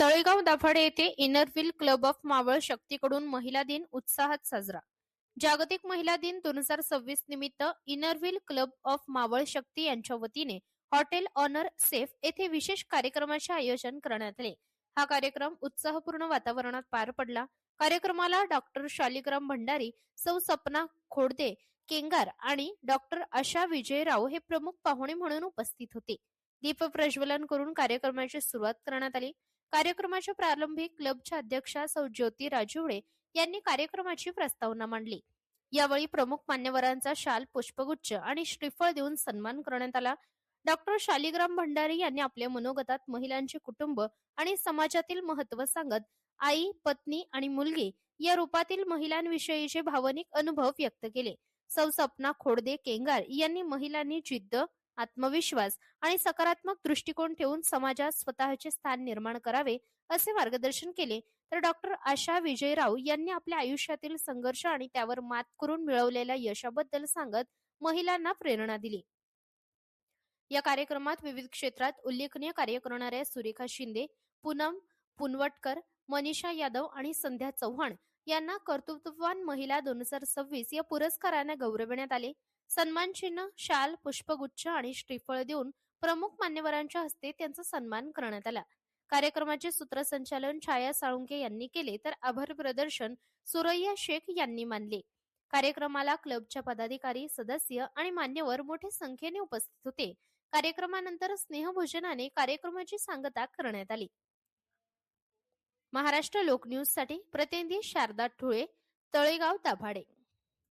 तळेगाव दाभाडे येथे Inner Wheel club of Maval शक्तीकडून महिला दिन उत्साहात साजरा. जागतिक महिला दिन 2026 निमित्त इनरव्हील क्लब ऑफ मावळ शक्ती यांच्या वतीने हॉटेल ऑनर सेफ येथे विशेष कार्यक्रमाचे आयोजन करण्यात आले. हा कार्यक्रम उत्साहपूर्ण वातावरणात पार पडला. कार्यक्रमाला डॉक्टर शालिग्राम भंडारी, सौ सपना खोडदे केंगार आणि डॉक्टर आशा विजयराव हे प्रमुख पाहुणे म्हणून उपस्थित होते. दीप प्रज्वलन करून कार्यक्रमाची सुरुवात करण्यात आली. कार्यक्रमाच्या प्रारंभी क्लबच्या अध्यक्षा सौ ज्योती राजूळे यांनी कार्यक्रमाची प्रस्तावना मांडली. यावेळी प्रमुख मान्यवरांचा शाल, पुष्पगुच्छ आणि श्रीफळ देऊन सन्मान करण्यात आला. डॉक्टर शालिग्राम भंडारी यांनी आपल्या मनोगतात महिलांचे कुटुंब आणि समाजातील महत्त्व सांगत आई, पत्नी आणि मुलगी या रूपातील महिलांविषयीचे भावनिक अनुभव व्यक्त केले. सौ सपना खोडदे केंगार यांनी महिलांनी जिद्द, आत्मविश्वास आणि सकारात्मक दृष्टिकोन ठेवून समाजात स्वतःचे स्थान निर्माण करावे असे मार्गदर्शन केले. तर डॉक्टर आशा विजयराव यांनी आपल्या आयुष्यातील संघर्ष आणि त्यावर मात करून मिळवलेल्या यशाबद्दल सांगत महिलांना प्रेरणा दिली. या कार्यक्रमात विविध क्षेत्रात उल्लेखनीय कार्य करणाऱ्या सुरेखा शिंदे, पूनम पुनवटकर, मनीषा यादव आणि संध्या चव्हाण यांना कर्तृत्ववान महिला 2026 या पुरस्काराने गौरविण्यात आले. सन्मान चिन्ह, शाल, पुष्पगुच्छ आणि श्रीफळ देऊन प्रमुख मान्यवरांच्या हस्ते त्यांचा सन्मान करण्यात आला. कार्यक्रमाचे सूत्रसंचालन छाया साळुंके यांनी केले, तर आभार प्रदर्शन सुरैया शेख यांनी मानले. कार्यक्रमाला क्लबच्या पदाधिकारी, सदस्य आणि मान्यवर मोठ्या संख्येने उपस्थित होते. कार्यक्रमानंतर स्नेहभोजनाने कार्यक्रमाची सांगता करण्यात आली. महाराष्ट्र लोक न्यूज साठी प्रतिनिधी शारदा ठुळे, तळेगाव दाभाडे.